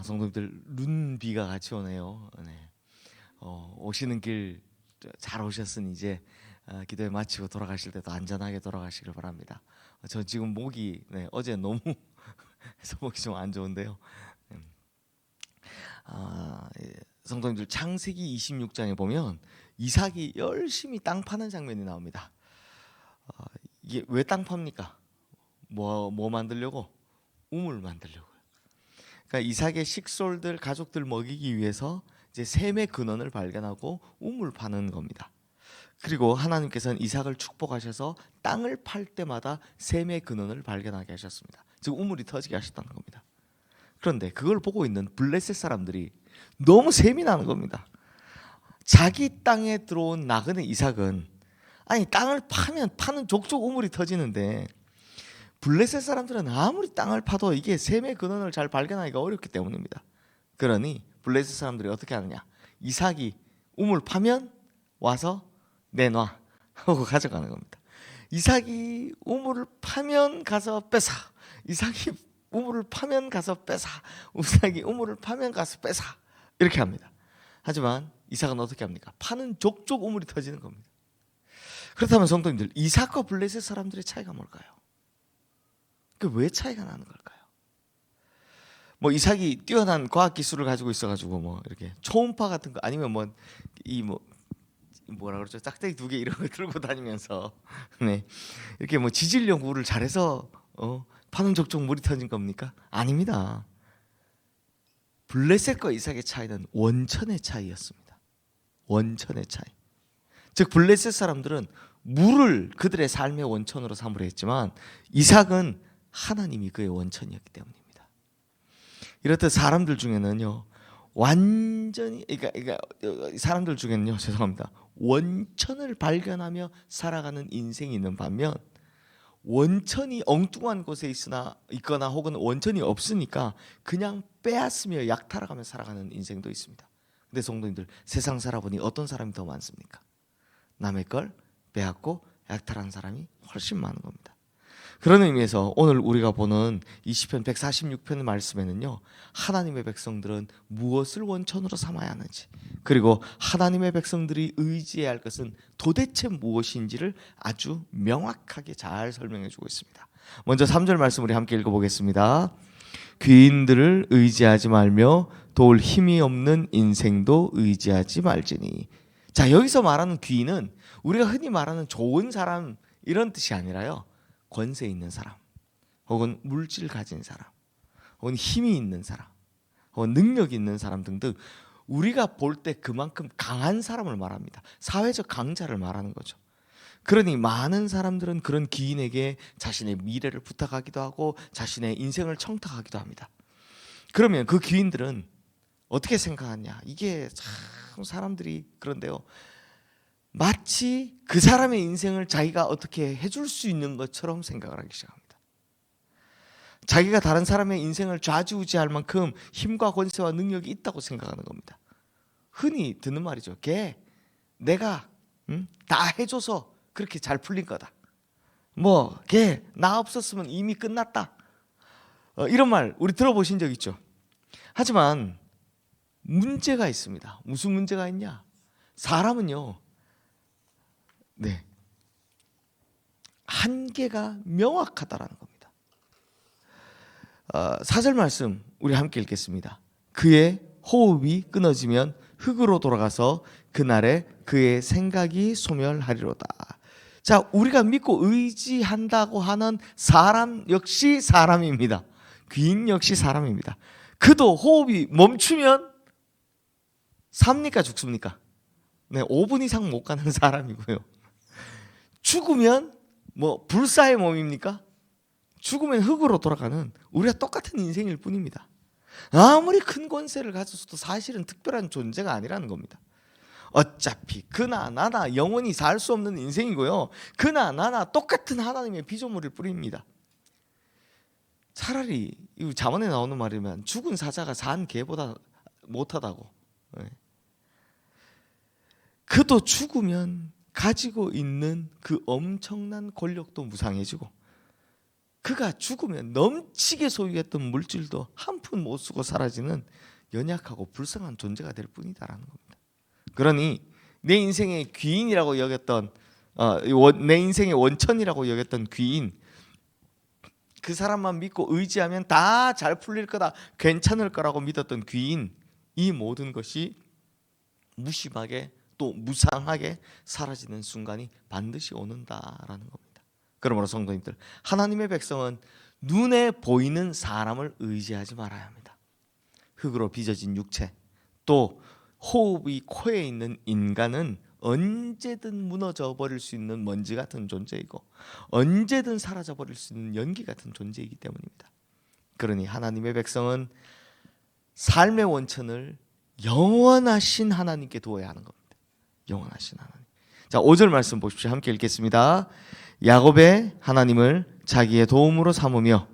성도님들 눈비가 같이 오네요. 네. 오시는 길 잘 오셨으니 이제 기도회 마치고 돌아가실 때도 안전하게 돌아가시길 바랍니다. 저 지금 목이 어제 너무 해서 목이 좀 안 좋은데요. 성도님들 창세기 26장에 보면 이삭이 열심히 땅 파는 장면이 나옵니다. 이게 왜 땅 팝니까? 뭐 만들려고? 우물 만들려고요. 그러니까 이삭의 식솔들 가족들 먹이기 위해서 이제 셈의 근원을 발견하고 우물 파는 겁니다. 그리고 하나님께서는 이삭을 축복하셔서 땅을 팔 때마다 셈의 근원을 발견하게 하셨습니다. 즉 우물이 터지게 하셨다는 겁니다. 그런데 그걸 보고 있는 블레셋 사람들이 너무 셈이 나는 겁니다. 자기 땅에 들어온 나그네 이삭은 아니 땅을 파면 파는 족족 우물이 터지는데 블레셋 사람들은 아무리 땅을 파도 이게 셈의 근원을 잘 발견하기가 어렵기 때문입니다. 그러니 블레셋 사람들이 어떻게 하느냐? 이삭이 우물 파면 와서 내놔 하고 가져가는 겁니다. 이삭이 우물을 파면 가서 뺏어. 이삭이 우물을 파면 가서 뺏어. 이삭이 우물을 파면 가서 뺏어. 이렇게 합니다. 하지만 이삭은 어떻게 합니까? 파는 족족 우물이 터지는 겁니다. 그렇다면 성도님들, 이삭과 블레셋 사람들의 차이가 뭘까요? 그 왜 차이가 나는 걸까요? 뭐 이삭이 뛰어난 과학 기술을 가지고 있어가지고 뭐 이렇게 초음파 같은 거 아니면 뭐라 그러죠? 짝대기 2개 이런 거 들고 다니면서 이렇게 뭐 지질 연구를 잘해서 파는 족족 물이 터진 겁니까? 아닙니다. 블레셋과 이삭의 차이는 원천의 차이였습니다. 원천의 차이. 즉 블레셋 사람들은 물을 그들의 삶의 원천으로 삼으려 했지만 이삭은 하나님이 그의 원천이었기 때문입니다. 이렇듯 사람들 중에는요, 완전히 사람들 중에는요, 죄송합니다. 원천을 발견하며 살아가는 인생이 있는 반면 원천이 엉뚱한 곳에 있거나 혹은 원천이 없으니까 그냥 빼앗으며 약탈하며 살아가는 인생도 있습니다. 근데 성도님들, 세상 살아보니 어떤 사람이 더 많습니까? 남의 걸 빼앗고 약탈한 사람이 훨씬 많은 겁니다. 그런 의미에서 오늘 우리가 보는 이 시편 146편 말씀에는요, 하나님의 백성들은 무엇을 원천으로 삼아야 하는지, 그리고 하나님의 백성들이 의지해야 할 것은 도대체 무엇인지를 아주 명확하게 잘 설명해 주고 있습니다. 먼저 3절 말씀 우리 함께 읽어보겠습니다. 귀인들을 의지하지 말며 도울 힘이 없는 인생도 의지하지 말지니. 자, 여기서 말하는 귀인은 우리가 흔히 말하는 좋은 사람 이런 뜻이 아니라요, 권세 있는 사람, 혹은 물질 가진 사람, 혹은 힘이 있는 사람, 혹은 능력 있는 사람 등등 우리가 볼 때 그만큼 강한 사람을 말합니다. 사회적 강자를 말하는 거죠. 그러니 많은 사람들은 그런 귀인에게 자신의 미래를 부탁하기도 하고 자신의 인생을 청탁하기도 합니다. 그러면 그 귀인들은 어떻게 생각하냐? 이게 참 사람들이 그런데요, 마치 그 사람의 인생을 자기가 어떻게 해줄 수 있는 것처럼 생각을 하기 시작합니다. 자기가 다른 사람의 인생을 좌지우지할 만큼 힘과 권세와 능력이 있다고 생각하는 겁니다. 흔히 듣는 말이죠. 내가 다 해줘서 그렇게 잘 풀린 거다. 나 없었으면 이미 끝났다. 이런 말 우리 들어보신 적 있죠? 하지만 문제가 있습니다. 무슨 문제가 있냐? 사람은요, 한계가 명확하다라는 겁니다. 4절 말씀 우리 함께 읽겠습니다. 그의 호흡이 끊어지면 흙으로 돌아가서 그날에 그의 생각이 소멸하리로다. 자, 우리가 믿고 의지한다고 하는 사람 역시 사람입니다. 귀인 역시 사람입니다. 그도 호흡이 멈추면 삽니까 죽습니까? 5분 이상 못 가는 사람이고요. 죽으면 불사의 몸입니까? 죽으면 흙으로 돌아가는 우리가 똑같은 인생일 뿐입니다. 아무리 큰 권세를 가졌어도 사실은 특별한 존재가 아니라는 겁니다. 어차피 그나 나나 영원히 살 수 없는 인생이고요, 그나 나나 똑같은 하나님의 피조물일 뿐입니다. 차라리 잠언에 나오는 말이면 죽은 사자가 산 개보다 못하다고. 그도 죽으면 가지고 있는 그 엄청난 권력도 무상해지고 그가 죽으면 넘치게 소유했던 물질도 한 푼 못 쓰고 사라지는 연약하고 불쌍한 존재가 될 뿐이다라는 겁니다. 그러니 내 인생의 귀인이라고 여겼던 내 인생의 원천이라고 여겼던 귀인, 그 사람만 믿고 의지하면 다 잘 풀릴 거다, 괜찮을 거라고 믿었던 귀인, 이 모든 것이 무심하게 또 무상하게 사라지는 순간이 반드시 오는다라는 겁니다. 그러므로 성도님들, 하나님의 백성은 눈에 보이는 사람을 의지하지 말아야 합니다. 흙으로 빚어진 육체, 또 호흡이 코에 있는 인간은 언제든 무너져 버릴 수 있는 먼지 같은 존재이고 언제든 사라져 버릴 수 있는 연기 같은 존재이기 때문입니다. 그러니 하나님의 백성은 삶의 원천을 영원하신 하나님께 두어야 하는 겁니다. 영원하신 하나님. 자, 5절 말씀 보십시오. 함께 읽겠습니다. 야곱의 하나님을 자기의 도움으로 삼으며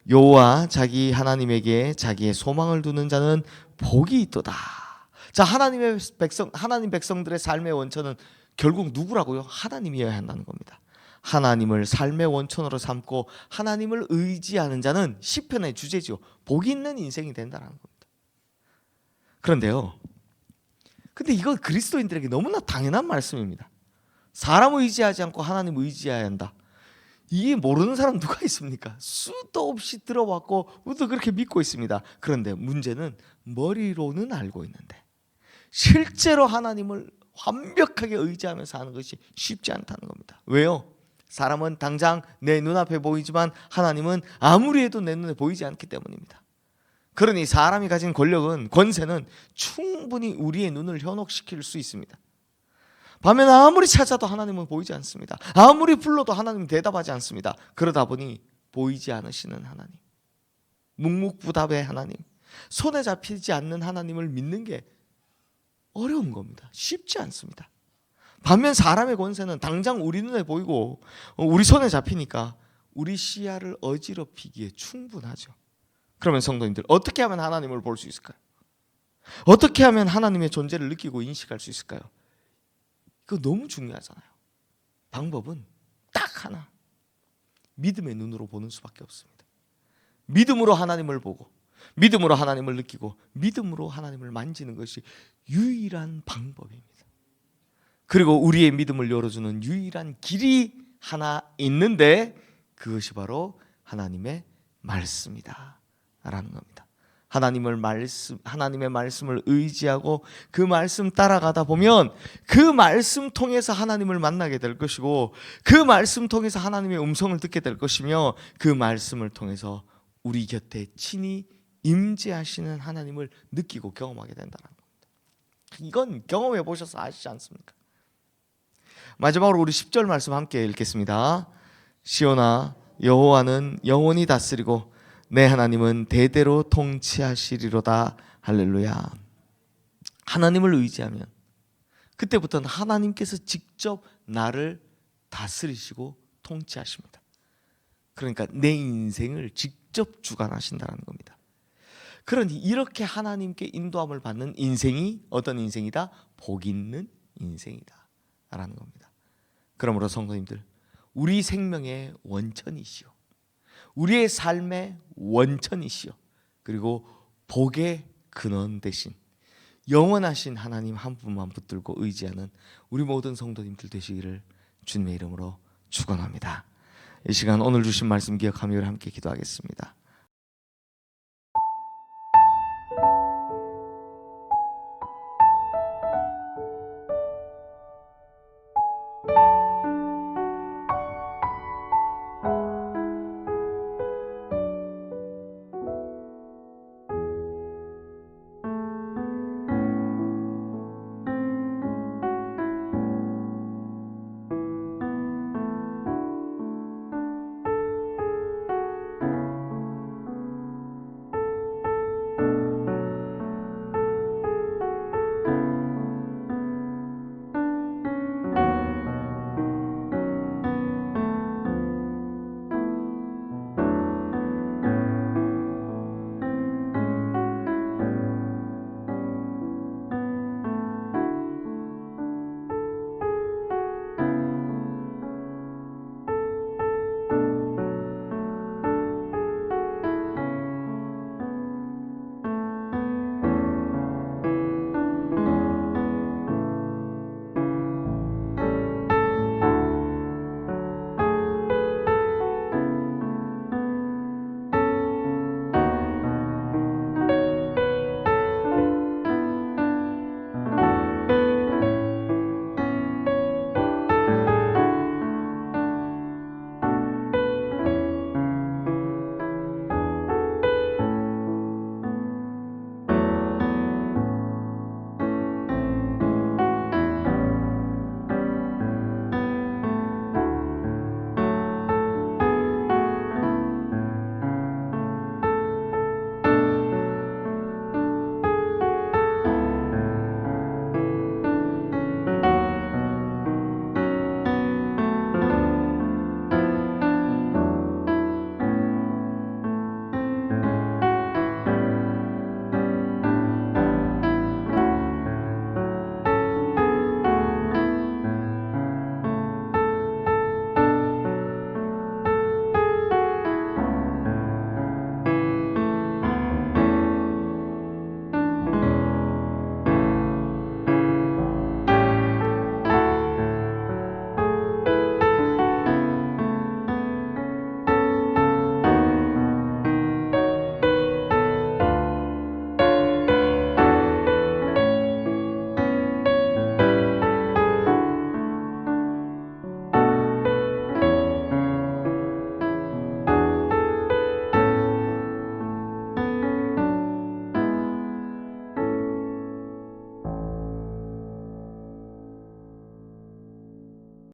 여호와 자기 하나님에게 자기의 소망을 두는 자는 복이 있도다. 자, 하나님 백성들의 삶의 원천은 결국 누구라고요? 하나님이어야 한다는 겁니다. 하나님을 삶의 원천으로 삼고 하나님을 의지하는 자는 시편의 주제죠. 복이 있는 인생이 된다는 겁니다. 그런데요, 근데 이거 그리스도인들에게 너무나 당연한 말씀입니다. 사람을 의지하지 않고 하나님을 의지해야 한다. 이게 모르는 사람 누가 있습니까? 수도 없이 들어왔고 우리도 그렇게 믿고 있습니다. 그런데 문제는 머리로는 알고 있는데 실제로 하나님을 완벽하게 의지하면서 하는 것이 쉽지 않다는 겁니다. 왜요? 사람은 당장 내 눈앞에 보이지만 하나님은 아무리 해도 내 눈에 보이지 않기 때문입니다. 그러니 사람이 가진 권력은, 권세는 충분히 우리의 눈을 현혹시킬 수 있습니다. 밤에는 아무리 찾아도 하나님은 보이지 않습니다. 아무리 불러도 하나님은 대답하지 않습니다. 그러다 보니 보이지 않으시는 하나님, 묵묵부답의 하나님, 손에 잡히지 않는 하나님을 믿는 게 어려운 겁니다. 쉽지 않습니다. 반면 사람의 권세는 당장 우리 눈에 보이고 우리 손에 잡히니까 우리 시야를 어지럽히기에 충분하죠. 그러면 성도님들, 어떻게 하면 하나님을 볼 수 있을까요? 어떻게 하면 하나님의 존재를 느끼고 인식할 수 있을까요? 그거 너무 중요하잖아요. 방법은 딱 하나, 믿음의 눈으로 보는 수밖에 없습니다. 믿음으로 하나님을 보고 믿음으로 하나님을 느끼고 믿음으로 하나님을 만지는 것이 유일한 방법입니다. 그리고 우리의 믿음을 열어주는 유일한 길이 하나 있는데 그것이 바로 하나님의 말씀이다 라는 겁니다. 하나님의 말씀을 의지하고 그 말씀 따라가다 보면 그 말씀 통해서 하나님을 만나게 될 것이고 그 말씀 통해서 하나님의 음성을 듣게 될 것이며 그 말씀을 통해서 우리 곁에 친히 임재하시는 하나님을 느끼고 경험하게 된다는 겁니다. 이건 경험해 보셔서 아시지 않습니까? 마지막으로 우리 10절 말씀 함께 읽겠습니다. 시온아, 여호와는 영원히 다스리고 내 하나님은 대대로 통치하시리로다. 할렐루야. 하나님을 의지하면 그때부터는 하나님께서 직접 나를 다스리시고 통치하십니다. 그러니까 내 인생을 직접 주관하신다는 겁니다. 그러니 이렇게 하나님께 인도함을 받는 인생이 어떤 인생이다? 복 있는 인생이다 라는 겁니다. 그러므로 성도님들, 우리 생명의 원천이시오, 우리의 삶의 원천이시오, 그리고 복의 근원 되신 영원하신 하나님 한 분만 붙들고 의지하는 우리 모든 성도님들 되시기를 주님의 이름으로 축원합니다. 이 시간 오늘 주신 말씀 기억하며 함께 기도하겠습니다.